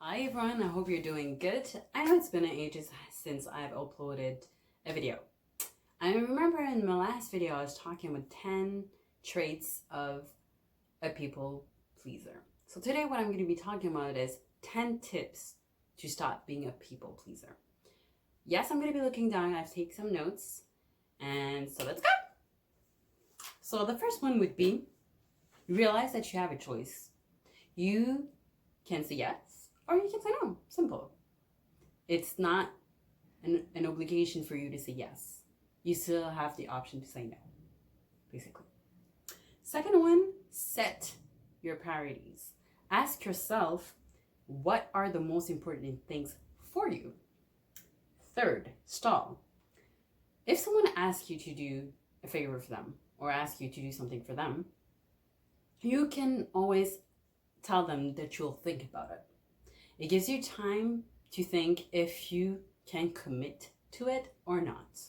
Hi everyone, I hope you're doing good. I know it's been ages since I've uploaded a video. I remember in my last video I was talking about 10 traits of a people pleaser. So today what I'm going to be talking about is 10 tips to stop being a people pleaser. Yes, I'm going to be looking down, I've taken some notes, and so let's go! So the first one would be, realize that you have a choice. You can say yes, or you can say no. Simple. It's not an obligation for you to say yes. You still have the option to say no, basically. Second one, set your priorities. Ask yourself, what are the most important things for you? Third, stall. If someone asks you to do a favor for them or ask you to do something for them, you can always tell them that you'll think about it. It gives you time to think if you can commit to it or not.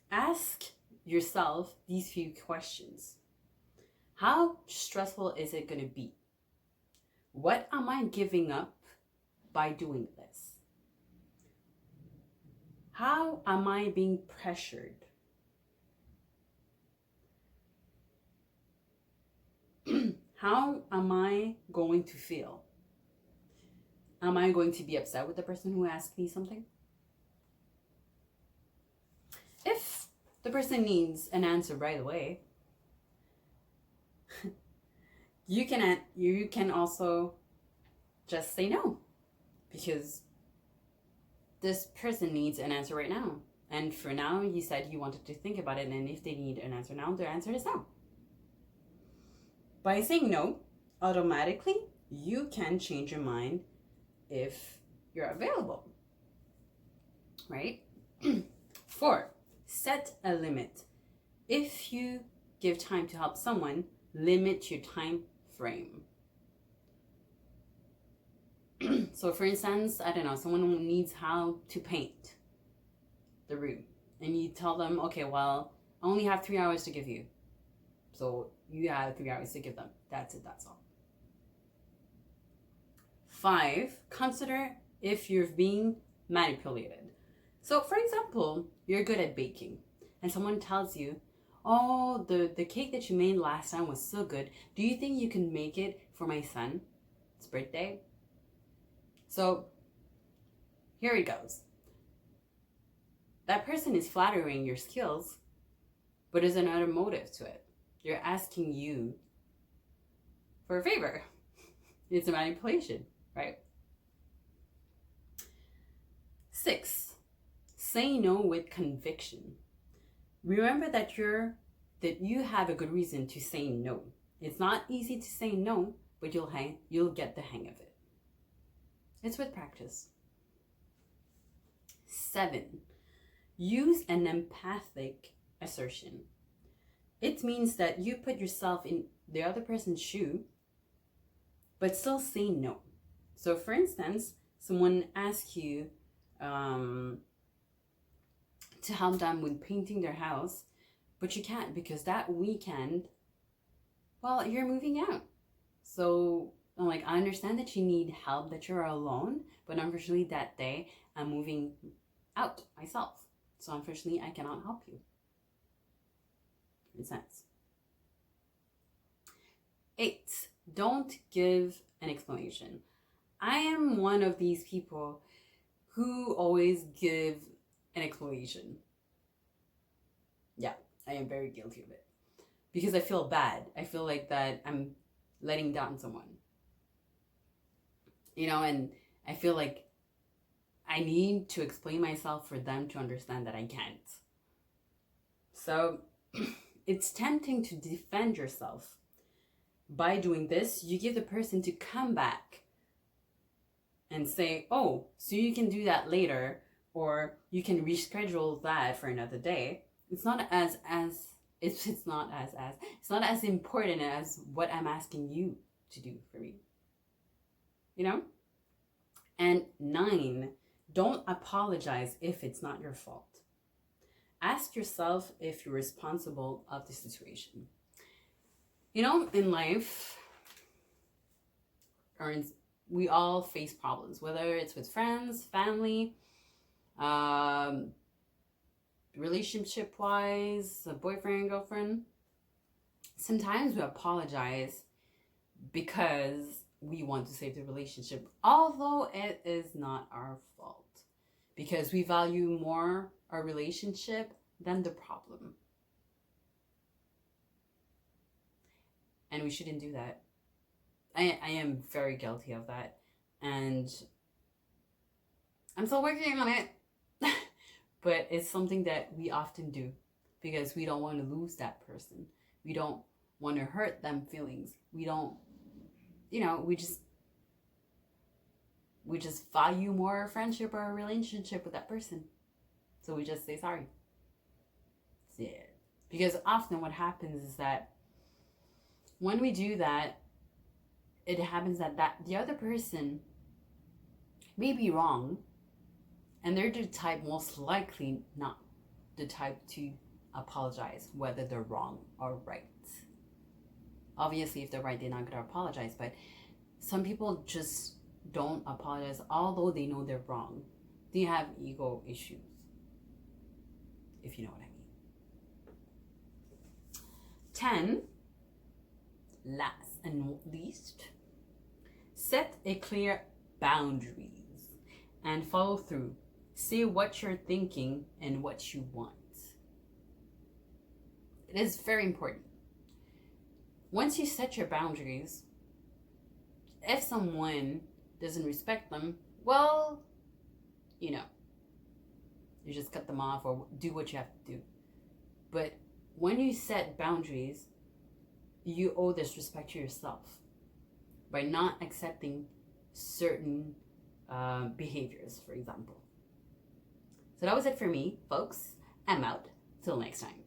Ask yourself these few questions. How stressful is it going to be? What am I giving up by doing this? How am I being pressured? How am I going to feel? Am I going to be upset with the person who asked me something? If the person needs an answer right away, you can also just say no, because this person needs an answer right now. And for now, you said you wanted to think about it, and if they need an answer now, their answer is no. By saying no, automatically, you can change your mind if you're available, right? 4, set a limit. If you give time to help someone, limit your time frame. So for instance, I don't know, someone who needs help to paint the room, and you tell them, okay, well, I only have 3 hours to give you. So you have 3 hours to give them. That's it, that's all. 5, consider if you're being manipulated. So for example, you're good at baking and someone tells you, oh, the cake that you made last time was so good. Do you think you can make it for my son's birthday? So here it goes. That person is flattering your skills, but there's another motive to it. They're asking you for a favor. It's a manipulation, right? 6, say no with conviction. Remember that you have a good reason to say no. It's not easy to say no, but you'll get the hang of it. It's with practice. 7, use an empathic assertion. It means that you put yourself in the other person's shoe, but still say no. So for instance, someone asks you to help them with painting their house, but you can't because that weekend, well, you're moving out. So I'm like, I understand that you need help, that you're alone, but unfortunately that day I'm moving out myself. So unfortunately I cannot help you. Makes sense. 8, don't give an explanation. I am one of these people who always give an explanation. Yeah, I am very guilty of it. Because I feel bad. I feel like that I'm letting down someone. You know, and I feel like I need to explain myself for them to understand that I can't. So it's tempting to defend yourself. By doing this, you give the person to come back and say, oh, so you can do that later, or you can reschedule that for another day. It's not as important as what I'm asking you to do for me. You know? And 9, don't apologize if it's not your fault. Ask yourself if you're responsible of the situation. You know, in life, experienced, we all face problems, whether it's with friends, family, relationship wise, a boyfriend, girlfriend. Sometimes we apologize because we want to save the relationship, although it is not our fault, because we value more our relationship than the problem. And we shouldn't do that. I am very guilty of that. And I'm still working on it. But it's something that we often do because we don't want to lose that person. We don't want to hurt them feelings. We don't, we just value more our friendship or our relationship with that person. So we just say sorry. Yeah. Because often what happens is that when we do that, it happens that the other person may be wrong, and they're the type, most likely not the type to apologize, whether they're wrong or right. Obviously, if they're right, they're not going to apologize. But some people just don't apologize, although they know they're wrong. They have ego issues, if you know what I mean. 10, last and not least, set a clear boundaries and follow through. Say what you're thinking and what you want. It is very important. Once you set your boundaries, if someone doesn't respect them, well, you just cut them off or do what you have to do. But when you set boundaries, you owe this respect to yourself by not accepting certain behaviors, for example. So that was it for me, folks. I'm out. Till next time.